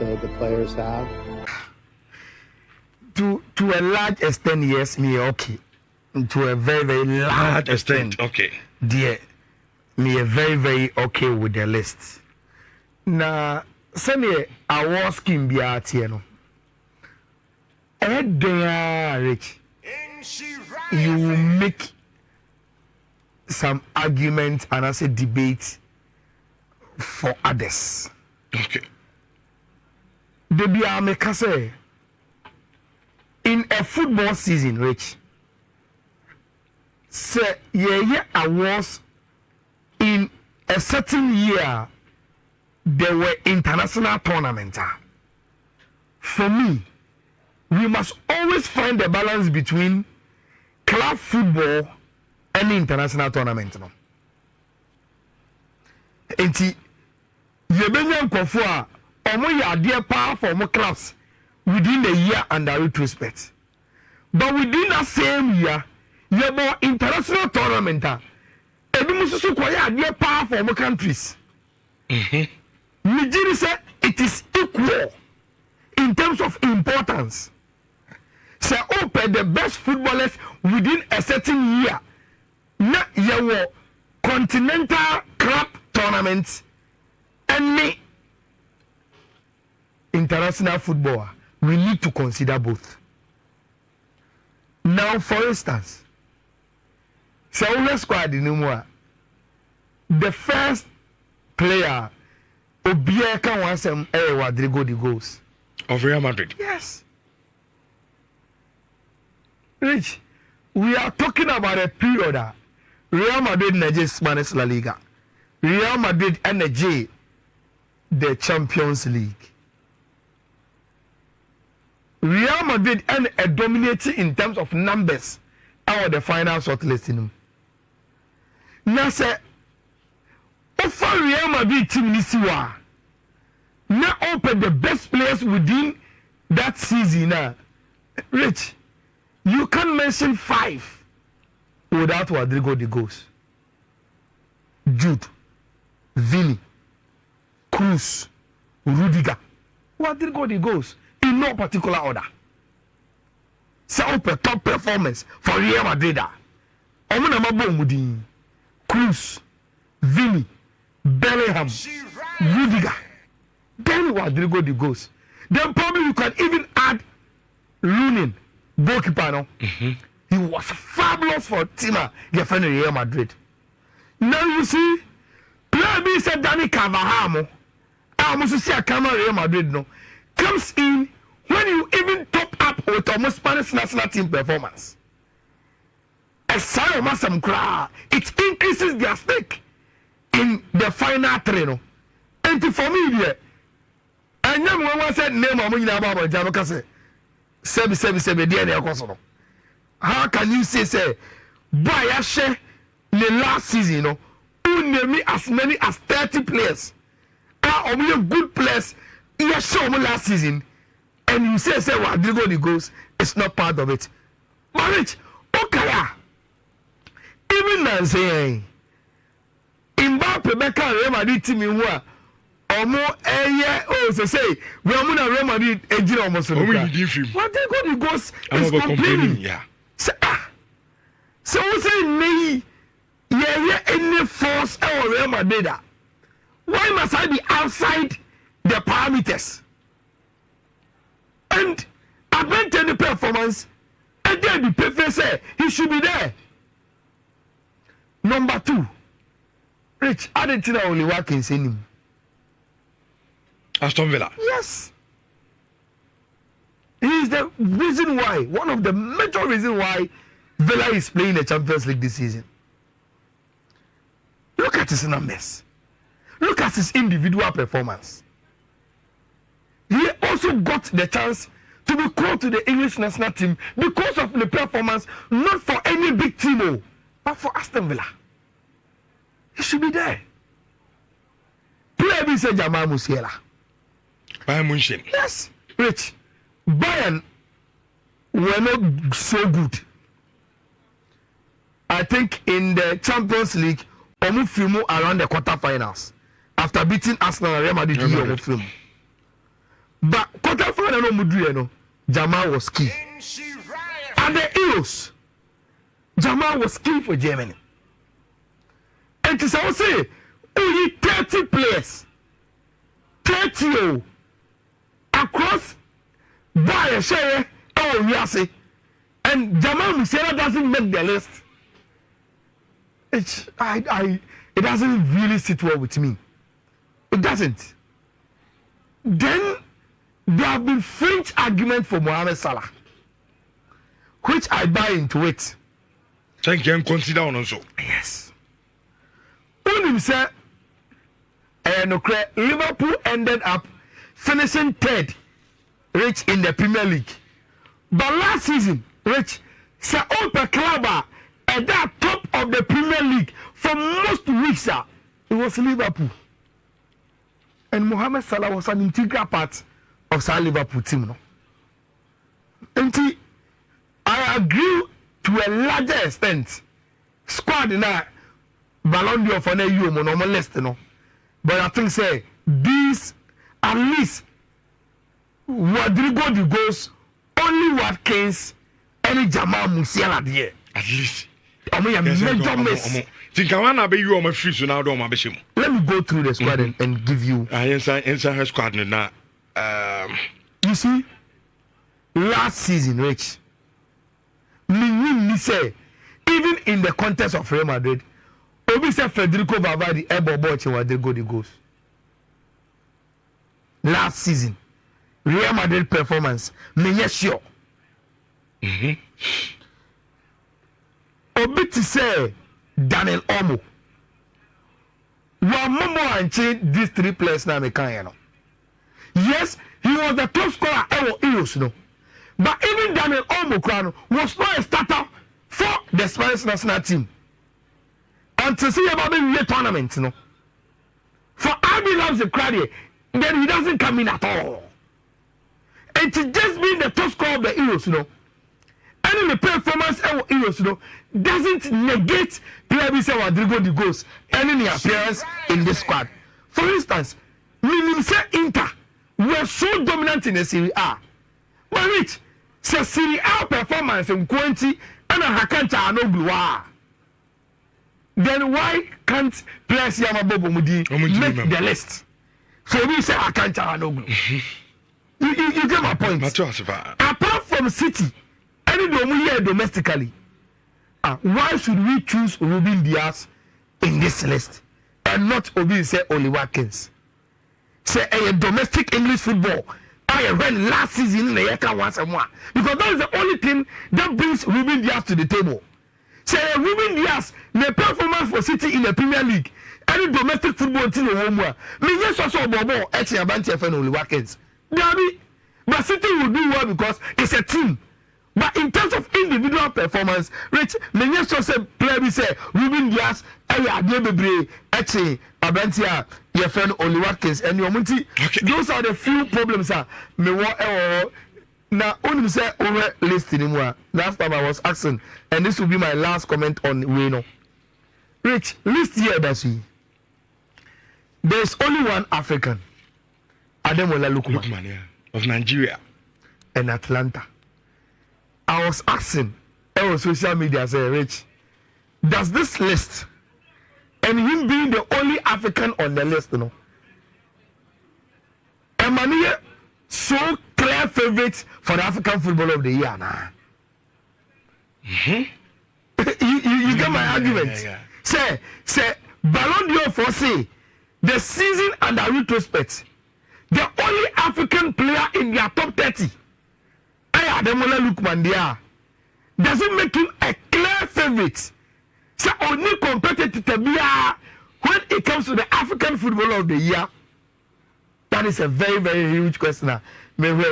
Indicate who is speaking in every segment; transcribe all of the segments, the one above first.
Speaker 1: the players have?
Speaker 2: To a large extent, yes, me okay. To a very, very large extent,
Speaker 3: okay.
Speaker 2: Dear, me very, very okay with the list. Now, send me a war scheme be out here, no. Rich, you will make some arguments and as a debate for others.
Speaker 3: Okay.
Speaker 2: The Biameka say in a football season, Rich, say yeah awards in a certain year there were international tournaments. For me, we must always find the balance between club football and international tournament. No? Enti yebenya nkofo a omo ya ade pa for omo clubs within the year under retrospect. But within that same year, yebo international tournament ebi mususu kwa ya ade pa for omo countries. Nigiri say it is equal in terms of importance. Say open the best footballers within a certain year. Na yewo continental club tournaments and international football. We need to consider both. Now, for instance, say squad in Umwa, the first player Obieka wants Rodrigo the goals
Speaker 3: of Real Madrid.
Speaker 2: Yes. Rich, we are talking about a period that Real Madrid and Spanish La Liga. Real Madrid and the Champions League. Real Madrid and dominating in terms of numbers out the final shortlisting. Now say, offer Real Madrid team nisiwa. Now open the best players within that season. Rich, you can't mention 5 without Rodrigo the goals. Jude, Vini, Cruz, Rudiger. Rodrigo the goals in no particular order. Set up top performance for Real Madrid. Cruz, Vini, Bellingham, Rudiger. Then Rodrigo the goals. Then probably you can even add Lunin, goalkeeper. No? He was fabulous for Tima, defending Real Madrid. Now you see, player B said Danny Carvajal, I almost see a camera Real Madrid no, comes in when you even top up with almost Spanish national team performance. A sign of some crowd, it increases their stake in the final three. No? And for me, and then one said name of Munaba Jamaica say, Sebi, dear, how can you say, boy, I share the last season, no, who name me as many as 30 players, are only good players, you show me last season, and you say, Rodrigo the goals, it's not part of it. Marriage, okay, even now saying, Mbappe Becca Real Madrid team in what? Omo say we are gonna Real Madrid ejira almost. What they go the goals is complaining.
Speaker 3: Yeah.
Speaker 2: So we say me any force or Real Madrid. Why must I be outside the parameters? And I went to the performance and then the preference say he should be there. Number 2, Rich, Argentina only work in him.
Speaker 3: Aston Villa.
Speaker 2: Yes. He is the reason why, one of the major reasons why Villa is playing the Champions League this season. Look at his numbers. Look at his individual performance. He also got the chance to be called to the English national team because of the performance, not for any big team, but for Aston Villa. He should be there. Player B said Yamal Musiala.
Speaker 3: Bayern Munchen.
Speaker 2: Yes, Rich. Bayern were not so good. I think in the Champions League, Omufimu around the quarterfinals after beating Arsenal and Real Madrid. But quarter final no Madrid no. Yamal was key. And the Euros, Yamal was key for Germany. And to say, only 30 players, 30 across by share. Oh, yes, and Yamal Musiala doesn't make the list. It doesn't really sit well with me. It doesn't. Then there have been French argument for Mohamed Salah, which I buy into it.
Speaker 3: Thank you. Consider on also.
Speaker 2: Yes. When him say, Liverpool ended up finishing third, rich in the Premier League. But last season, rich, say all per club at that top of the Premier League for most weeks, it was Liverpool. And Mohamed Salah was an integral part of our Liverpool team. No? And I agree to a larger extent. Squad in a Ballon d'Or for you normal list, no. But I think say these at least Rodrigo the goals, only Watkins, any Yamal Musiala there.
Speaker 3: At least.
Speaker 2: I mean, major miss. Let me go through the squad and give you.
Speaker 3: Inside her squad now.
Speaker 2: You see, last season, Rich, me say, even in the contest of Real Madrid, Obi said Federico Valverde able watching what they go the goals. Last season, Real Madrid performance, me yes sure. Obi to say Daniel Olmo. One more and change these three players now me can you know. Yes, he was the top scorer ever Euros, no. But even Daniel Olmo was not a starter for the Spanish national team. And to see about the tournament, no. For RB loves the crowd, then he doesn't come in at all. And to just be the top scorer of the Euros, no. And the performance ever Euros, no, doesn't negate players say Rodrigo the goals any appearance in this squad. For instance, we say Inter were so dominant in the Serie A. But Rich, say Serie A performance in 20 and a Hakanta no blue. Then why can't players Yamabobo Mudi make the list? So we say Hakanta no blue. You get my point. Apart from City, any here domestically, why should we choose Ruben Diaz in this list and not Obi say only Watkins? Say a domestic English football. I ran last season in the year once and more because that is the only thing that brings Ruben Diaz to the table. Say Ruben Diaz, the performance for City in the Premier League, any domestic football team in home. Me yes also Bobo actually Abanti FN only Watkins. But City will do well because it's a team. But in terms of individual performance, Rich, me yes also player we say Ruben Diaz, actually Abantia, your friend Oli Watkins, and your multi. Those are the few problems. Me now only say over list anymore. Last time I was asking, and this will be my last comment on Wayno. Rich, list here that's we. There's only one African. Ademola Lookman,
Speaker 3: yeah, of Nigeria
Speaker 2: and Atlanta. I was asking on social media, say, Rich, does this list and him being the only African on the list, you know, Emmanuel so clear favorite for the African football of the year now? You get my argument?
Speaker 3: Yeah.
Speaker 2: Say, Ballon d'Or for say the season under retrospect, the only African player in their top 30. Ademola Lookman there doesn't make him a clear favorite. So only competitive to be when it comes to the African football of the year. That is a very, very huge question. Maybe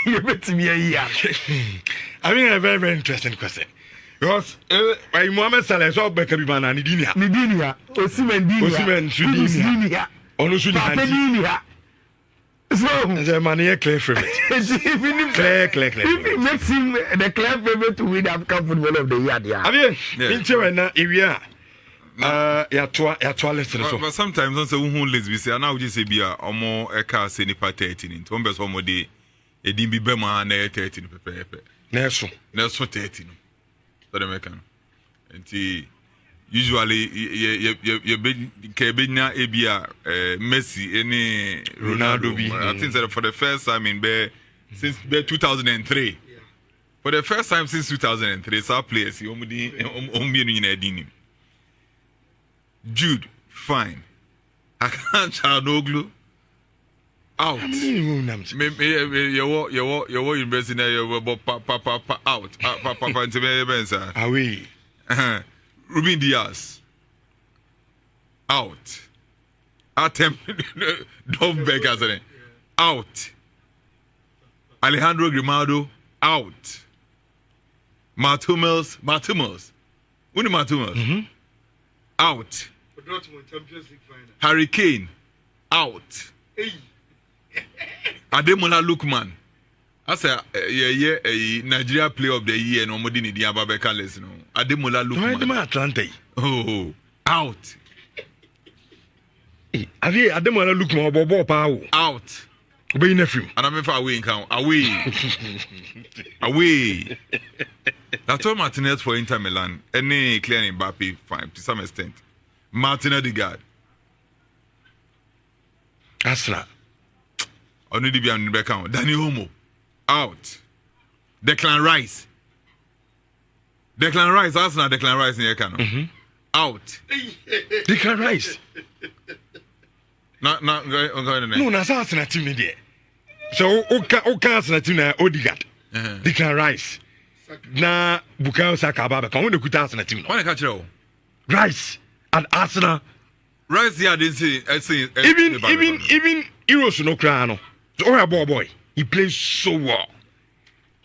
Speaker 2: you bet me a year.
Speaker 3: I mean a very, very interesting question. Because Mohamed Salah is all back and
Speaker 2: Nidinia, Osimhen, Dinia. So
Speaker 3: the money clear favorite. Clear.
Speaker 2: If he makes him the clear favorite to win the African football of the year,
Speaker 3: I mean, in China, if we are
Speaker 2: yɛatoa lesson so.
Speaker 1: But sometimes on say who lesbi say now just say bia omo eka say nipa 13 nti on be so mo de edin bi be ma na 13 pepepe.
Speaker 2: Na so
Speaker 1: 13 no. So the mekan. Nti usually you be na ebia Messi any Ronaldo bi. I think that for the first time in since 2003. For the first time since 2003, some players omudi Jude, fine. I can't tell no glue. Out. You investing papa out. Papa into
Speaker 2: away.
Speaker 1: Ruben Diaz. Out. Atem Dovbek as out. Alejandro Grimaldo out. Martumels. Uni Martumels. Out.
Speaker 2: For Dortmund Champions League final.
Speaker 1: Harry Kane out.
Speaker 2: Hey.
Speaker 1: Ademola Lookman. I say a Nigeria player of the year no more than the Ababeka lesson. Ademola Lookman.
Speaker 2: Atlanta.
Speaker 1: Oh, out.
Speaker 2: Hey, Ademola Lookman bobo pa
Speaker 1: out.
Speaker 2: Be nephew.
Speaker 1: And I'm far away in count. Away. Away. That's all Martinez for Inter Milan. Any clear Mbappe, fine, to some extent. Martin Odegaard.
Speaker 2: Asra.
Speaker 1: Only the on the account. Danny Homo. Out. Declan Rice. Arsenal Declan Rice in your account. Out.
Speaker 2: Declan Rice.
Speaker 1: No,
Speaker 2: na Arsenal team there. So o Arsenal team na Odegaard. Declan Rice. Na Bukayo Saka baba kan won ekuta Arsenal team.
Speaker 1: Why catch you?
Speaker 2: Rice and Arsenal.
Speaker 1: Rice here didn't see
Speaker 2: even Euros no cry no. So oh boy, he plays so well.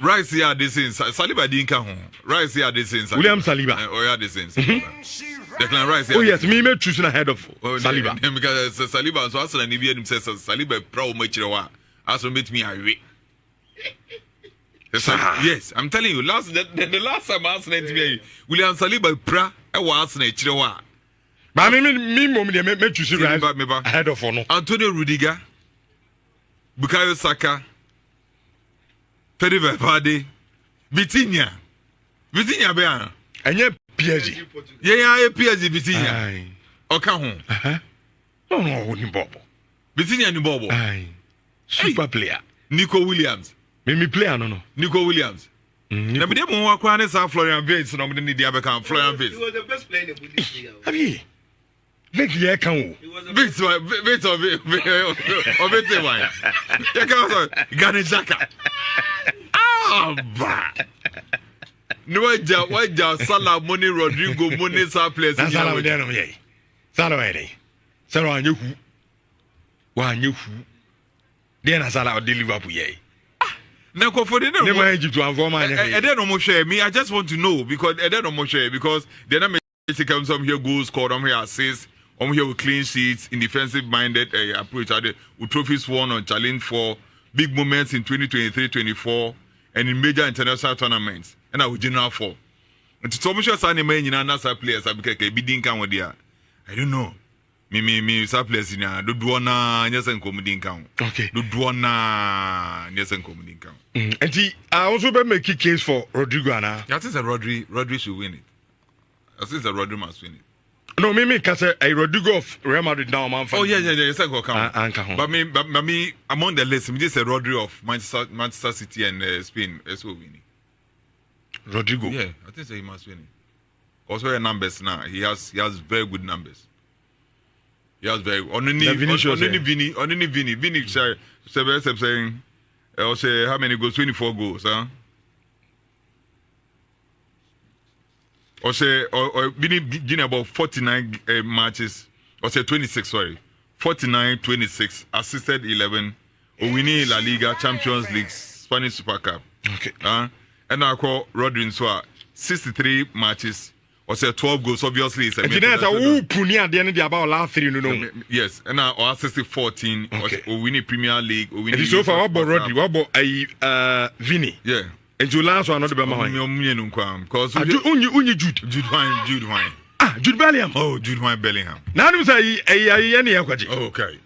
Speaker 1: Rice here this is Saliba didn't come home. Rice here this is
Speaker 2: William Saliba.
Speaker 1: Oh yeah, this is. Declan Rice.
Speaker 2: Oh yes, me choosing ahead of Saliba.
Speaker 1: Because Saliba so Arsenal ni bi says Saliba pro match rewa. Arsenal meet me away. Yes, I'm telling you, the last time Arsenal me William Saliba pra e wa Arsenal rewa.
Speaker 2: But me mom dey me choosing Rice ahead of no.
Speaker 1: Antonio Rudiger, Bukayo Saka, Fede Valverde, Vitinha be an.
Speaker 2: Enye PSG.
Speaker 1: Yeah, PSG Vitinha. Oka ho.
Speaker 2: No, ni bobo.
Speaker 1: Vitinha ni bobo.
Speaker 2: Aye. Super player.
Speaker 1: Nico Williams.
Speaker 2: Me player no.
Speaker 1: Nico Williams. Na me dem won akwa ne sa Florian Wirtz no me need dia beka Florian Wirtz.
Speaker 4: He was the best player in the Bundesliga.
Speaker 2: Have you? Vic here kan o.
Speaker 1: Wirtz of it why. Ya kan so Granit Xhaka. Ba. No waja Salah money Rodrigo money sa players
Speaker 2: in Salah there no ye. Salah where dey. Salah anyehu. Wa anyehu. There na Salah of Liverpool ye.
Speaker 1: Na ko for the
Speaker 2: never Egypt one for man.
Speaker 1: No more share me. I just want to know because no more share because they not make come some here goals scored, here assists, here with clean sheets in defensive minded approach. With trophies won on challenge for big moments in 2023-24 and in major international tournaments. And I would general for. And to some sure sign man, NASA players, I be come with there. I don't know. Me surplus in do duana yes and comedy count.
Speaker 2: Okay.
Speaker 1: Do duana yes and comedy count.
Speaker 2: And I also be make a case for Rodrigo Ana.
Speaker 1: I think that Rodri should win it. I think that Rodri must win it.
Speaker 2: No, me can say a Rodrigo of Real Madrid now man.
Speaker 1: Oh yeah, yes I go count. But me among the list, me just a Rodri of Manchester City and Spain is who winning.
Speaker 2: Rodrigo.
Speaker 1: Yeah, I think that he must win it. Also your numbers now. He has very good numbers. Yes, very. Vini. Vini saying, I'll say how many goals? 24 goals, huh? Or say, or Vini getting about 49 matches. Or say 26. Sorry, 49, 26, assisted 11. Winning La Liga, Champions League, Spanish Super Cup.
Speaker 2: Okay.
Speaker 1: And I call Rodri so 63 matches. Or say 12 goals, obviously. It's
Speaker 2: a the end about last 3, no.
Speaker 1: Yes, and now or assisted 14.
Speaker 2: Okay.
Speaker 1: Or winning Premier League. Or winning.
Speaker 2: So far, what about Rodri? What about Vini?
Speaker 1: Yeah.
Speaker 2: And to last one, not the Bama.
Speaker 1: Because
Speaker 2: Jude.
Speaker 1: Jude Wine.
Speaker 3: Jude Bellingham.
Speaker 1: Oh, Jude Bellingham.
Speaker 3: Now you say any yakwaji.
Speaker 1: Okay.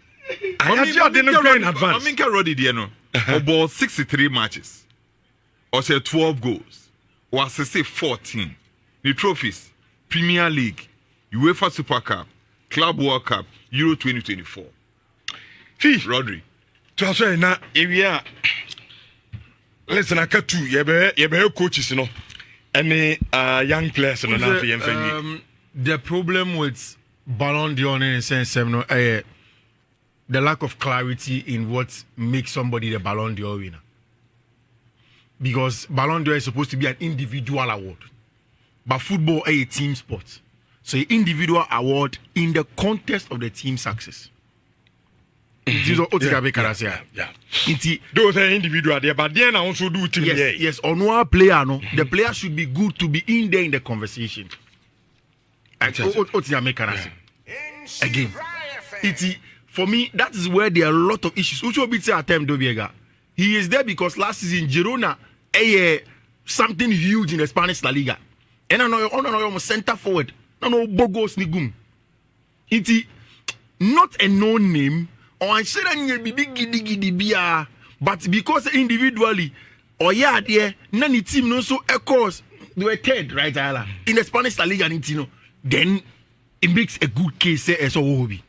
Speaker 3: I didn't play in advance.
Speaker 1: I mean, Rodri, you know, about 63 matches, or say 12 goals, or say 14. The trophies: Premier League, UEFA Super Cup, Club World Cup, Euro 2024. Rodri.
Speaker 3: To say na area. Listen, I got two. You be coaches, you know, any young players, you know.
Speaker 2: The problem with Ballon d'Or in a sense, the lack of clarity in what makes somebody the Ballon d'Or winner. Because Ballon d'Or is supposed to be an individual award, but football is a team sport. So an individual award in the context of the team success.
Speaker 3: Yeah. Those are individual there, but then I also do team.
Speaker 2: Yes. On one player, no, the player should be good to be in there in the conversation. Again, for me, that is where there are a lot of issues. Ucho Bitse Atem Dobiega. He is there because last season Girona something huge in the Spanish La Liga. And I know center forward. I know Bogos Nigum. It's not a known name. Or I said but because individually, or none team no so echoes they were third, right? In the Spanish La Liga, then it makes a good case as a hobby.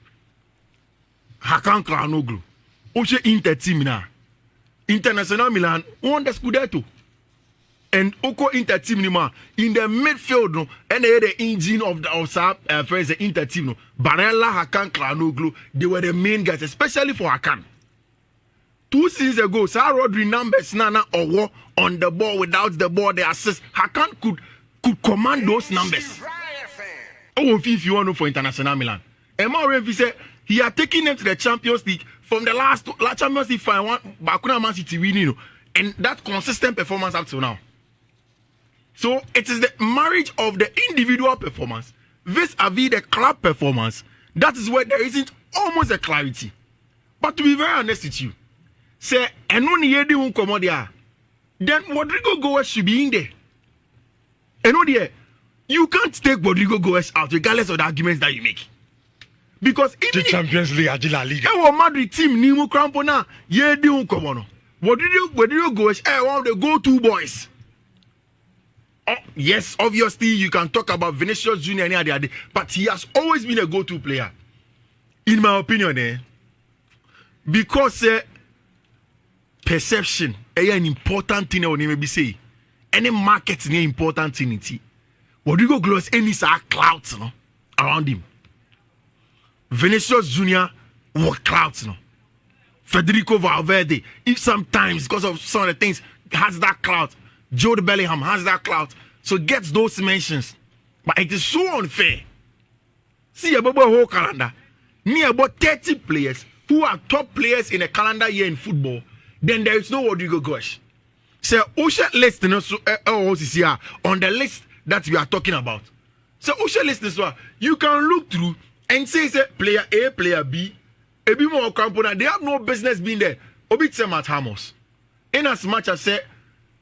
Speaker 2: Hakan Kranoglu. Oche Inter team na. International Milan won the Scudetto. And Oko Inter team nima in the midfield no and the engine of the first Inter team no Barella, Hakan, Kranoglu, they were the main guys, especially for Hakan. 2 seasons ago, Rodri numbers nana or on the ball without the ball, the assist. Hakan could command those numbers. Oh, if you want to for International Milan. Emma Renfi said he had taken them to the Champions League from the last Champions League final, Bakuna Man City winning, and that consistent performance up to now. So it is the marriage of the individual performance vis-a-vis the club performance. That is where there isn't almost a clarity. But to be very honest with you, say then Rodrigo Goes should be in there. And you can't take Rodrigo Goes out regardless of the arguments that you make. Because even
Speaker 3: the Champions League, La Liga,
Speaker 2: our Madrid team, Nimo Crampona, Rodrigo Goes one of the go-to boys. Yes, obviously you can talk about Vinicius Junior and the other, but he has always been a go-to player, in my opinion. Because perception is an important thing. I maybe say any market is an important thing. Rodrigo Goes any clouds around him. Vinicius Junior was clouds Federico Valverde, if sometimes because of some of the things has that clout. Jude Bellingham has that clout, so gets those mentions. But it is so unfair. See about the whole calendar. Near about 30 players who are top players in a calendar year in football. Then there is no Rodrigo Goes. So Osha list on the list that we are talking about. So Osha list is what you can look through and say player A, player B, a bit more component. They have no business being there. Obit Matt Hamos. In as much as say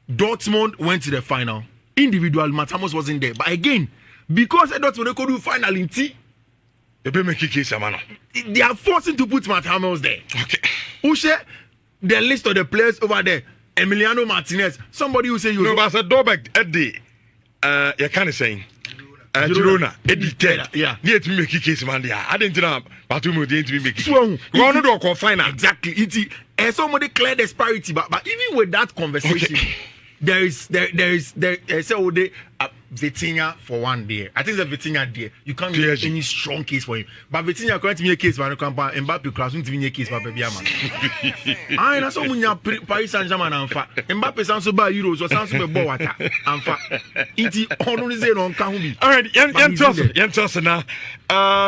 Speaker 2: Dortmund went to the final. Individual, Matt Hamos wasn't there. But again, because Dortmund could do final in T, they are forcing to put Matt Hamos there.
Speaker 3: Okay.
Speaker 2: Who share the list of the players over there? Emiliano Martinez. Somebody who say you
Speaker 3: no, but as a Dobek Eddie, you can't say Girona, Eddie Ted.
Speaker 2: Yeah.
Speaker 3: Near to make case man there. I didn't know, but you didn't make it. You want to do final.
Speaker 2: Exactly. And somebody clear the disparity, but even with that conversation. Okay. There is Vitinha for one day. I think the Vitinha day. You can't make any strong case for him. But Vitinha can't make a case for Mbappe class to make a case for Baby Yamal. I know some Paris Saint-Germain and fa. Mbappe sounds so bad Euros or sounds so bad water. And fa. Iti only say on Kahumi.
Speaker 3: All right, yan toss na.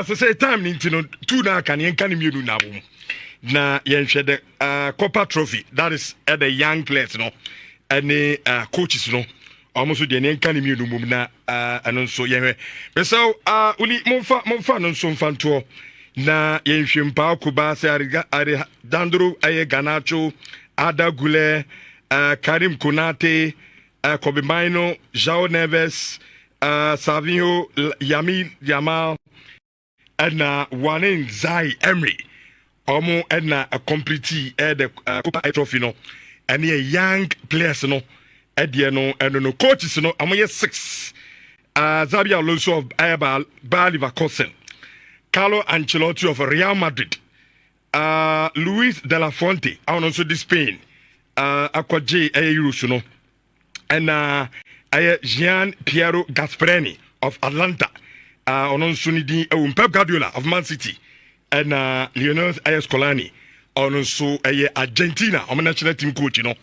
Speaker 3: So say time into 2 na can yen can you do now. Na yen share the Kopa trophy. That is at the young players, no. Any coaches no almost the name can you move na and so yeah. But so uli monfa no so fanto na yenhwempa kuba se ari dandro aye Ganacho Ada Gule Karim Konate Kobe Maino João Neves Savio Yamal and one in Zai Emery. Omo and a complete the Kopa trophy no. And a young players no. Ediano and no coaches no. I'm 6. Xabi Alonso of Bayer Leverkusen. Carlo Ancelotti of Real Madrid. Luis de la Fuente, also the Spain. Akwaje Eurusuno. And Gian Piero Gasperini of Atlanta. Also Pep Guardiola of Man City. And Lionel Scolani. Also Argentina, our national team coach, you know.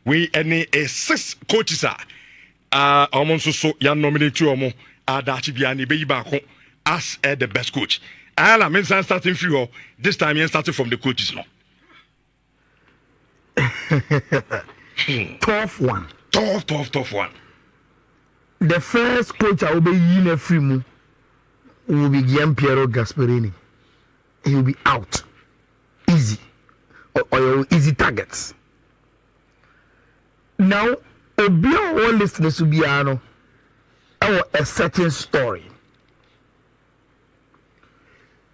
Speaker 3: We any 6 coaches are almost so young nominated to Omo Adachibiani Beibako as the best coach. I mean, starting free this time, you started from the coaches now.
Speaker 2: Tough one.
Speaker 3: Tough one.
Speaker 2: The first coach I will be in a free will be Gian Piero Gasperini. He will be out. Easy. Or easy targets. Now, all listeners will be a certain story.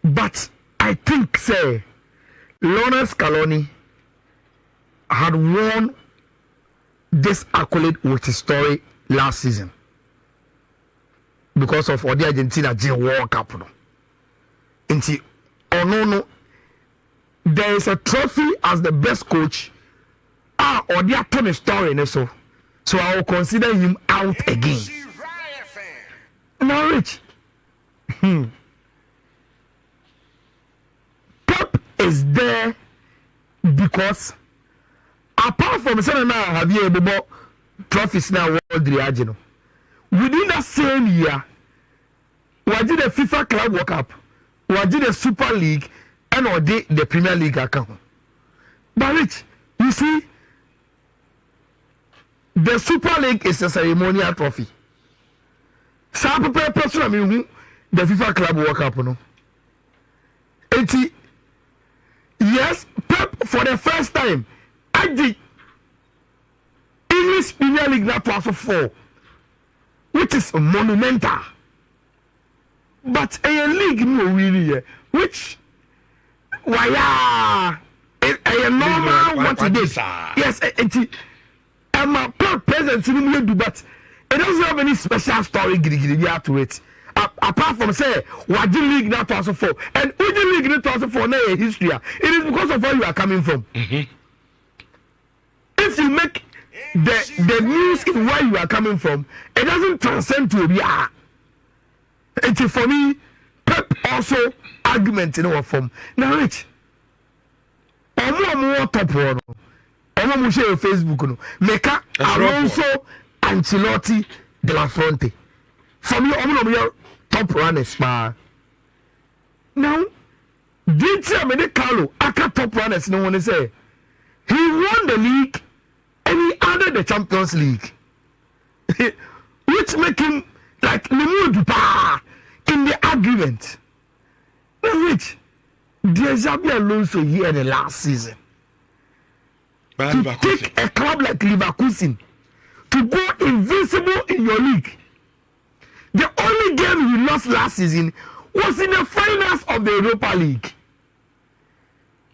Speaker 2: But I think, say, Lionel Scaloni had won this accolade with his story last season because of the Argentina World Cup. No, there is a trophy as the best coach. Or they are telling a story, so I will consider him out again. Now, Rich. Is there because apart from saying now have you able trophies now Rodri within that same year we did the FIFA Club World Cup, we did the Super League and or the Premier League account. But Rich, you see, the Super League is a ceremonial trophy. Some person I mean the FIFA Club World Cup no. Yes, Pep for the first time at the English Premier League now 2004, which is monumental. But a league no really, which why a normal what it is. Yes, I'm a Pep present in but it doesn't have any special story to it. Apart from say what the league now 2004 and with the league now 2004 now a history, it is because of where you are coming from. If you make the news in where you are coming from, it doesn't transcend to a it's for me Pep also argument in our form. Now Rich, more top one. I'm share Facebook no. Meka Alonso Ancelotti de la Fronte. For me, I'm top runners, man. Now, did you say Carlo Aka top runners? No one say he won the league and he added the Champions League, which make him like Lamine in the argument. Now, which Xabi Alonso here in the last season to take a club like Leverkusen to go invincible in your league. The only game you lost last season was in the finals of the Europa League.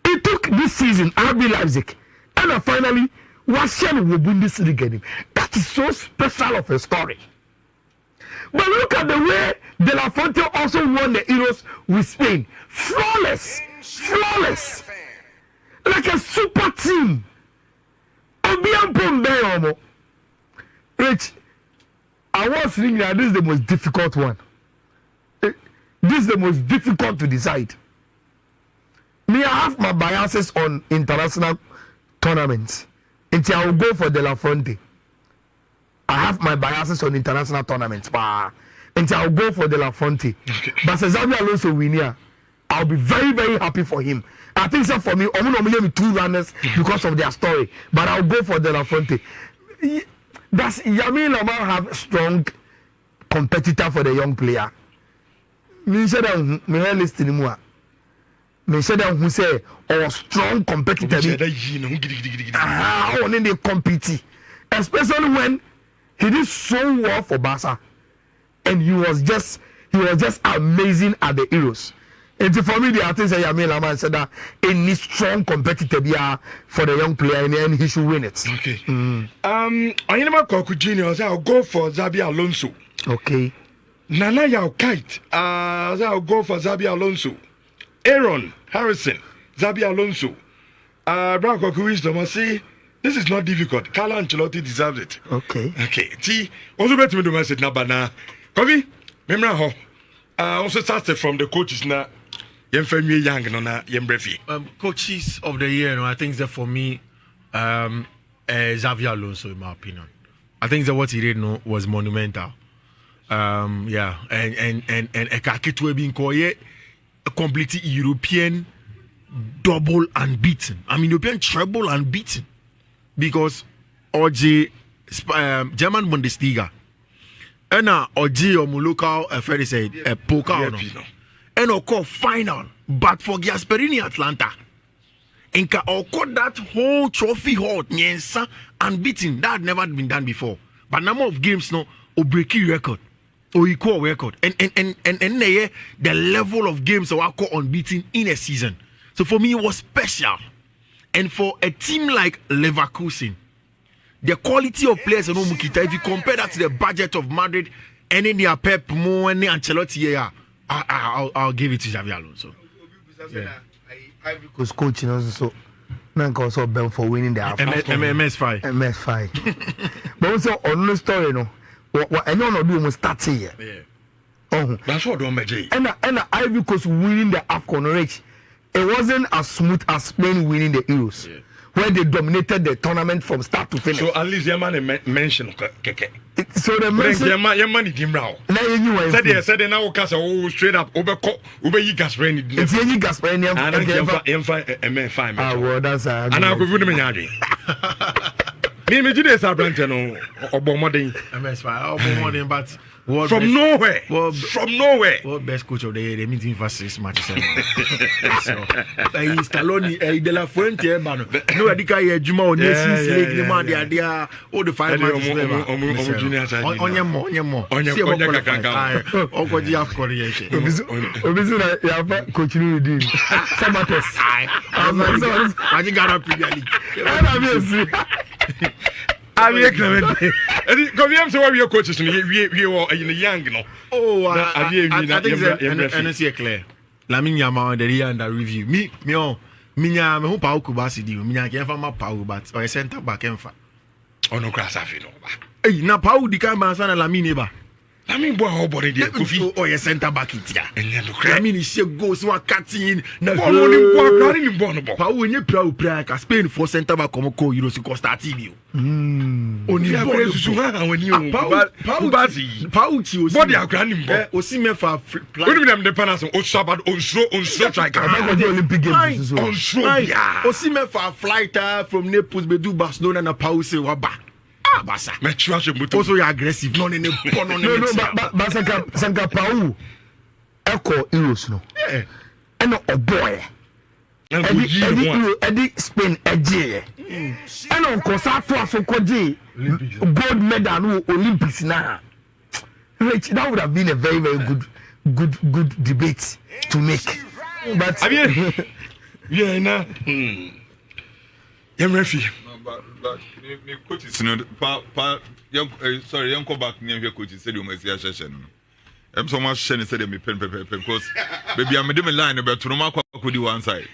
Speaker 2: It took this season, RB Leipzig, and finally, Washen will Bundesliga. That is so special of a story. But look at the way De La Fuente also won the Euros with Spain. Flawless. Like a super team. Rich, I was thinking that this is the most difficult one. This is the most difficult to decide. Me, I have my biases on international tournaments. Until I will go for De La Fuente. I have my biases on international tournaments. Until I will go for De La Fuente. Okay. But Xabi Alonso win here, I'll be very, very happy for him. I think so for me, I'm going to 2 runners because of their story. But I'll go for De La Fuente. Does Yamal have strong competitor for the young player? Me say that me listening more. Me say that who say or strong competitor. Only they compete, especially when he did so well for Barca. and he was just amazing at the Euros. And for me, the artist Yamal said that any strong competitor for the young player and he should win it.
Speaker 3: Okay. I never Koku Junior. I'll go for Xabi Alonso.
Speaker 2: Okay.
Speaker 3: Nana Yao Kite. I'll go for Xabi Alonso. Aaron Harrison. Xabi Alonso. Brown Koku Wisdom. I say this is not difficult. Carlo Ancelotti deserves it.
Speaker 2: Okay.
Speaker 3: Okay. See, also better me do my sit now, but now, Kobe, remember how? Also started from the coaches now. Coaches
Speaker 4: of the year, I think that for me, Xavi Alonso, in my opinion. I think that what he did was monumental. Yeah, and Ekakitwe being called a completely European double unbeaten. I mean, European treble unbeaten because OG German Bundesliga, and OG or local, Freddie said, poker. And occur final, but for Gasperini Atlanta, and occur that whole trophy haul, Nyensa unbeaten. That had never been done before. But number of games no or breaking record or equal record, and the level of games are unbeaten in a season. So for me, it was special. And for a team like Leverkusen, the quality of players in Omukita, if you compare that to the budget of Madrid and in their Pep Mo and Ancelotti, I'll give it to Xavi Alonso.
Speaker 2: Yeah. Because coaching also also bell for winning the
Speaker 4: MS5.
Speaker 2: MS5. But also on the story, no. What I know not do must start here.
Speaker 3: Yeah.
Speaker 2: Oh,
Speaker 3: that's what don't make.
Speaker 2: And Ivory Coast winning the AFCON race, it wasn't as smooth as Spain winning the Euros. Yeah. Where they dominated the tournament from start to finish.
Speaker 3: So at least Yaman mentioned Keke.
Speaker 2: So the mention
Speaker 3: Yaman is him now.
Speaker 2: Now you
Speaker 3: said now cast straight up over you Gasperini.
Speaker 2: It's any Gasperini
Speaker 3: and fine.
Speaker 2: Well, that's
Speaker 3: and I'll give them a Name is a brand or Bomoding.
Speaker 4: MS5, but
Speaker 3: from nowhere. From nowhere.
Speaker 4: What best coach of the year? They meeting for 6 matches. So, Scaloni, De La Fuente, no, Adika, Juma, Nations League, the man, the idea, all the 5 matches. On your more.
Speaker 2: Coach Rudy. Samates.
Speaker 4: I think I
Speaker 3: I mean, come here, so why your coaches we are in the young, you know.
Speaker 4: Oh, I think NC clear. Lamine Yamal the year under review. Me, who Pau Kubasi do, me, I can't find my Pau, but or a center back and fa.
Speaker 3: Oh, no, grass, I feel.
Speaker 4: Hey, now Pau, the camera, son, Lamine,
Speaker 3: I mean, boy, how body there could be
Speaker 4: or a center back it ya.
Speaker 3: And then the crack.
Speaker 4: I mean, he goes to a cutting.
Speaker 3: No, running bonable.
Speaker 4: Pau, when you play, Spain for center back, come call you to Costa TV.
Speaker 3: Only when you
Speaker 4: Pauchi was
Speaker 3: body are grinding.
Speaker 4: Osime for
Speaker 3: what do them the panas on Sabbath on slow strike
Speaker 2: the Olympic Games
Speaker 3: on slow.
Speaker 4: Osime for flight from Naples, Bedu Barcelona, and a Pause Waba. Basa. Also, you're aggressive. No, but
Speaker 2: Sanka Pau Echo Euros, no. And a boy. Eddie Spain Edge. And on Cosato so gold medal Olympics now. Rich, that would have been a very, very good debate to make. But
Speaker 3: yeah, nah. Referee.
Speaker 1: But coaches, sorry, young back near coaches said you must see a session. I'm so much said me pen because baby I'm a line about to no could do one side.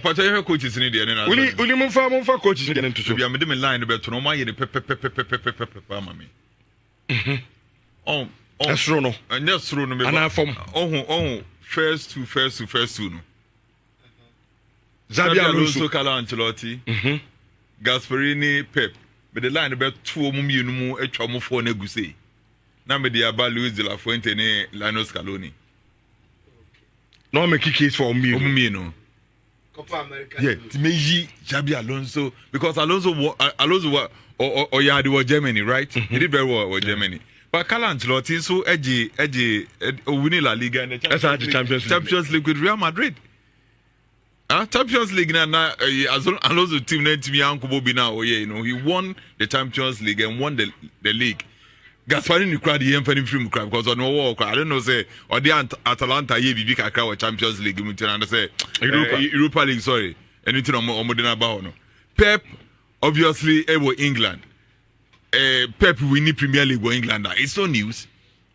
Speaker 1: But I have coaches in the end.
Speaker 3: Only move for coaches in
Speaker 1: to be a middle line about to no my mammy. Oh,
Speaker 3: that's Rono.
Speaker 1: And that's Rono.
Speaker 3: And I form
Speaker 1: first two. Xabi Alonso, Carlo Ancelotti, Gasperini, Pep. But the line about 2 mu a chomo for neguse. Now me the about Luis de la Fuente ne Lionel Scaloni.
Speaker 3: No make case for me.
Speaker 1: No. Copa America. Yeah, Meiji, Xabi Alonso, because Alonso or Yadi was Germany, right? He did very well with Germany. But Carlo Ancelotti so edgy winning La Liga and the Champions League with Real Madrid. Champions League now Alonso team named me Uncle Bobby now. Oh yeah, he won the Champions League and won the league. Gasparini cried the Emperor film crab because on no walk. I don't know, say, or the Atalanta, ye be Kakao Champions League, and I say, Europa League, sorry, anything on Modena Bahono. Pep, obviously, England. Pep winning Premier League for England. It's no news.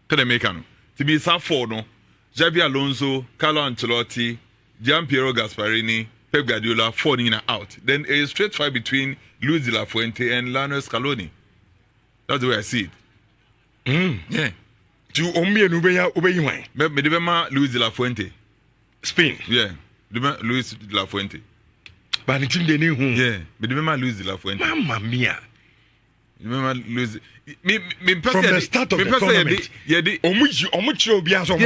Speaker 1: Can I make it? To be Safor, no? Xabi Alonso, Carlo Ancelotti, Gianpiero Gasparini, Pep Guardiola, 4 in and out. Then a straight fight between Luis de la Fuente and Lionel Scaloni. That's the way I see it. Yeah.
Speaker 3: To Ombi and Ubeyuan.
Speaker 1: Medivema Luis de la Fuente.
Speaker 3: Spain.
Speaker 1: Yeah. Luis de la Fuente.
Speaker 3: But it's in the new home.
Speaker 1: Yeah. Medivema Luis de la Fuente.
Speaker 3: Mamma mia.
Speaker 1: Remember Luis.
Speaker 3: From the start of the tournament. Omuchi Obiaso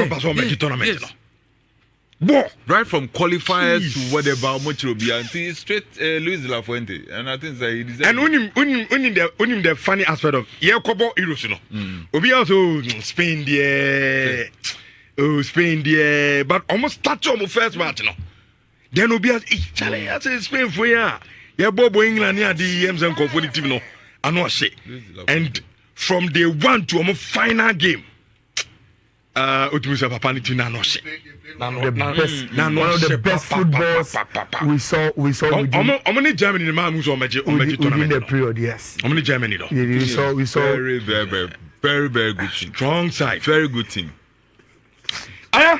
Speaker 3: tournament.
Speaker 1: Right from qualifiers to whatever Omuchi Obianti, straight Luis de la Fuente. And I think that he deserves.
Speaker 3: And unim the funny aspect of Yakobo Irusino. Obiaso Spain there. Oh, Spain there. But almost touch on the first match, no. Then Obiaso, Charlie, I say Spain for ya. Yeah, Bobo England, yeah, the EMs and competitive, no. I know say. And from day one to almost final game, Otimusa Papaniti na no say.
Speaker 2: One of the best footballs we saw.
Speaker 3: How many Germany man who's on
Speaker 2: within the period? Yes.
Speaker 3: How many Germany though?
Speaker 2: We saw
Speaker 1: very good team.
Speaker 3: Strong side.
Speaker 1: Very good team.
Speaker 3: Aya.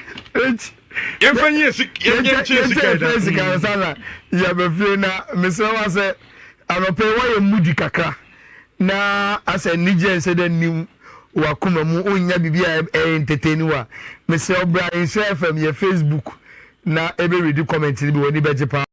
Speaker 2: Na asa nije se de nim wakuma mu onya bibia entertain wa me se obra in share fam ye Facebook na ebe read comment ni bi woni beje pa